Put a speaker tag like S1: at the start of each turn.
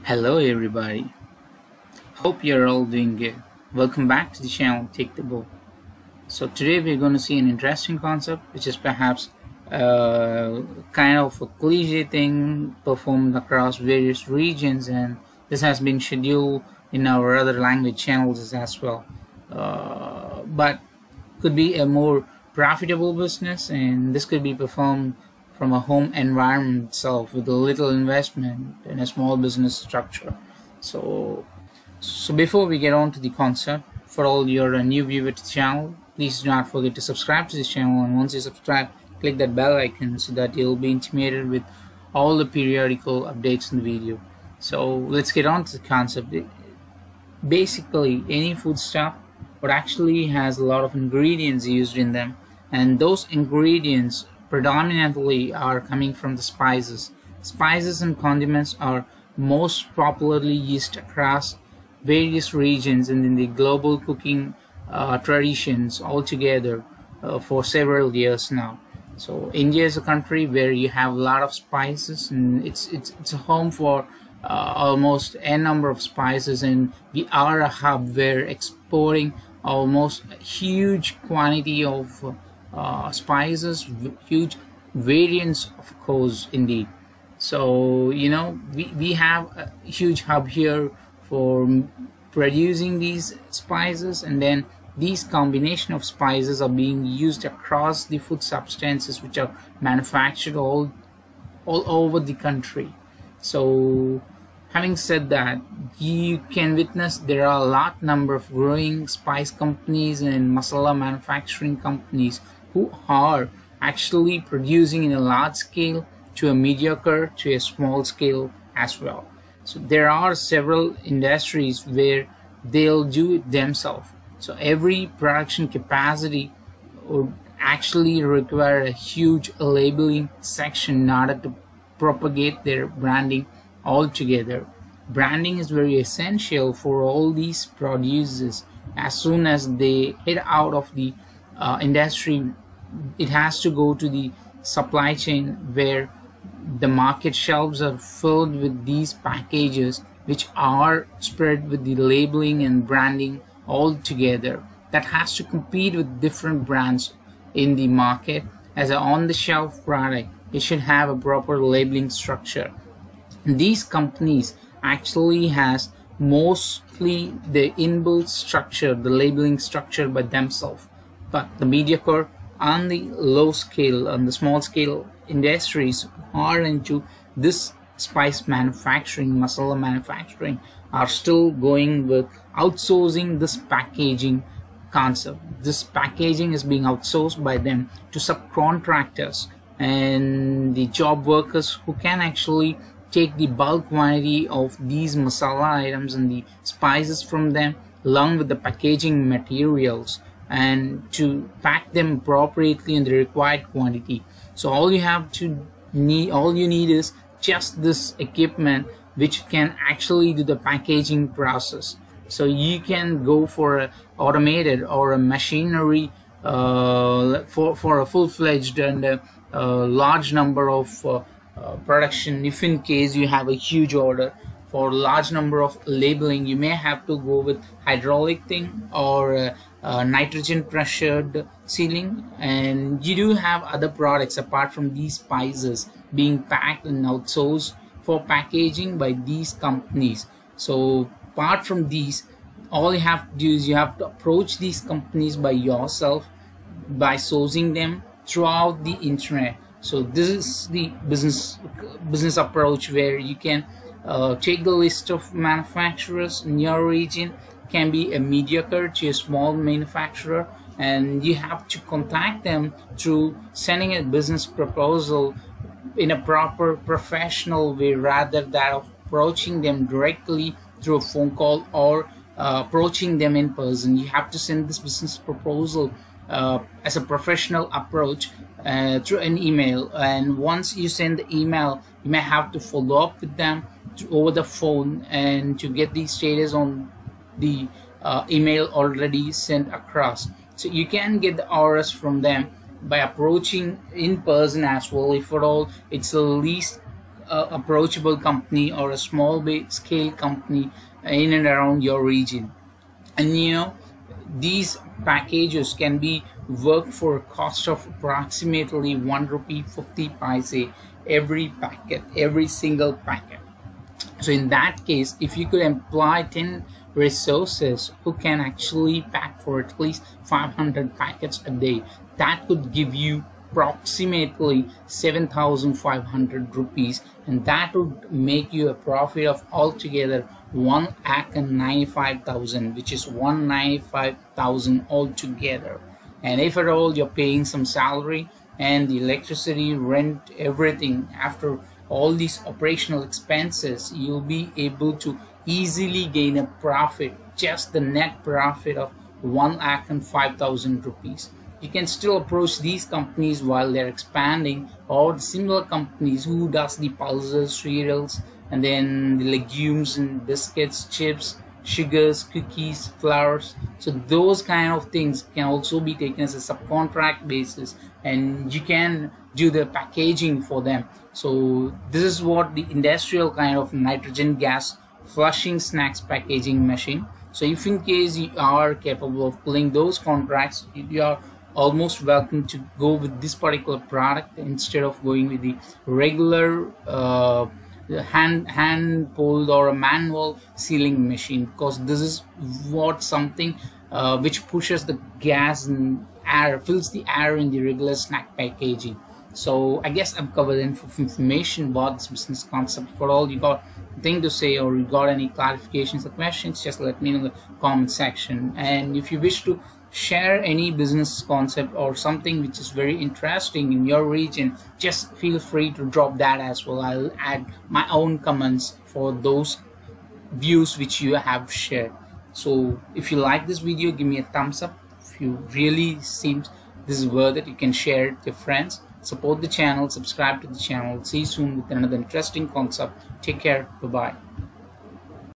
S1: Hello everybody, hope you're all doing good. Welcome back to the channel Take the Bow. So today we're going to see an interesting concept which is perhaps kind of a cliche thing performed across various regions, and this has been scheduled in our other language channels as well. But could be a more profitable business, and this could be performed from a home environment itself with a little investment in a small business structure. So before we get on to the concept, for all your new viewers to the channel, please do not forget to subscribe to this channel, and once you subscribe, click that bell icon so that you'll be intimated with all the periodical updates in the video. So let's get on to the concept. Basically, any food stuff but actually has a lot of ingredients used in them, and those ingredients predominantly are coming from the spices. Spices and condiments are most popularly used across various regions and in the global cooking traditions altogether for several years now. So India is a country where you have a lot of spices, and it's a home for almost a number of spices, and we are a hub where exporting almost a huge quantity of spices, huge variants, of course, indeed. So we have a huge hub here for producing these spices, and then these combination of spices are being used across the food substances which are manufactured all over the country. So having said that, you can witness there are a number of growing spice companies and masala manufacturing companies who are actually producing in a large scale to a mediocre to a small scale as well. So there are several industries where they'll do it themselves. So every production capacity would actually require a huge labeling section in order to propagate their branding altogether. Branding is very essential for all these producers. As soon as they head out of the industry, it has to go to the supply chain where the market shelves are filled with these packages which are spread with the labeling and branding all together. That has to compete with different brands in the market. As an on-the-shelf product, it should have a proper labeling structure. These companies actually has mostly the inbuilt structure, the labeling structure by themselves, but the mediocre on the low scale, on the small scale industries are into this spice manufacturing, masala manufacturing, are still going with outsourcing this packaging concept. This packaging is being outsourced by them to subcontractors and the job workers who can actually take the bulk quantity of these masala items and the spices from them along with the packaging materials and to pack them appropriately in the required quantity. So all you need is just this equipment which can actually do the packaging process. So you can go for a automated or a machinery for a full-fledged and a large number of production. If in case you have a huge order for large number of labeling, you may have to go with hydraulic thing or nitrogen pressured sealing, and you do have other products apart from these spices being packed and outsourced for packaging by these companies. So apart from these, all you have to do is you have to approach these companies by yourself by sourcing them throughout the internet. So this is the business approach where you can take the list of manufacturers in your region. Can be a mediocre to a small manufacturer, and you have to contact them through sending a business proposal in a proper professional way rather than approaching them directly through a phone call or approaching them in person. You have to send this business proposal as a professional approach through an email, and once you send the email, you may have to follow up with them over the phone and to get the status on the email already sent across. So you can get the orders from them by approaching in person as well, if at all it's the least approachable company or a small scale company in and around your region. And these packages can be worked for a cost of approximately 1 rupee 50 paise every packet, every single packet. So in that case, if you could employ 10 resources who can actually pack for at least 500 packets a day, that could give you approximately 7,500 rupees, and that would make you a profit of altogether 1,95,000, which is 195,000 altogether. And if at all you're paying some salary and the electricity, rent, everything, after all these operational expenses, you'll be able to easily gain a profit, just the net profit of 1,05,000 rupees. You can still approach these companies while they're expanding, or the similar companies who does the pulses, cereals, and then the legumes and biscuits, chips, sugars, cookies, flours. So those kind of things can also be taken as a subcontract basis, and you can do the packaging for them. So this is what the industrial kind of nitrogen gas flushing snacks packaging machine. So if in case you are capable of pulling those contracts, you are almost welcome to go with this particular product instead of going with the regular hand pulled or a manual sealing machine, because this is what something which pushes the gas and air, fills the air in the regular snack packaging. So I guess I've covered enough information about this business concept. For all you got anything to say or you got any clarifications or questions, just let me know in the comment section. And if you wish to share any business concept or something which is very interesting in your region, just feel free to drop that as well. I'll add my own comments for those views which you have shared. So if you like this video, give me a thumbs up. If you really seem this is worth it, you can share it with your friends. Support the channel, subscribe to the channel. See you soon with another interesting concept. Take care. Bye bye.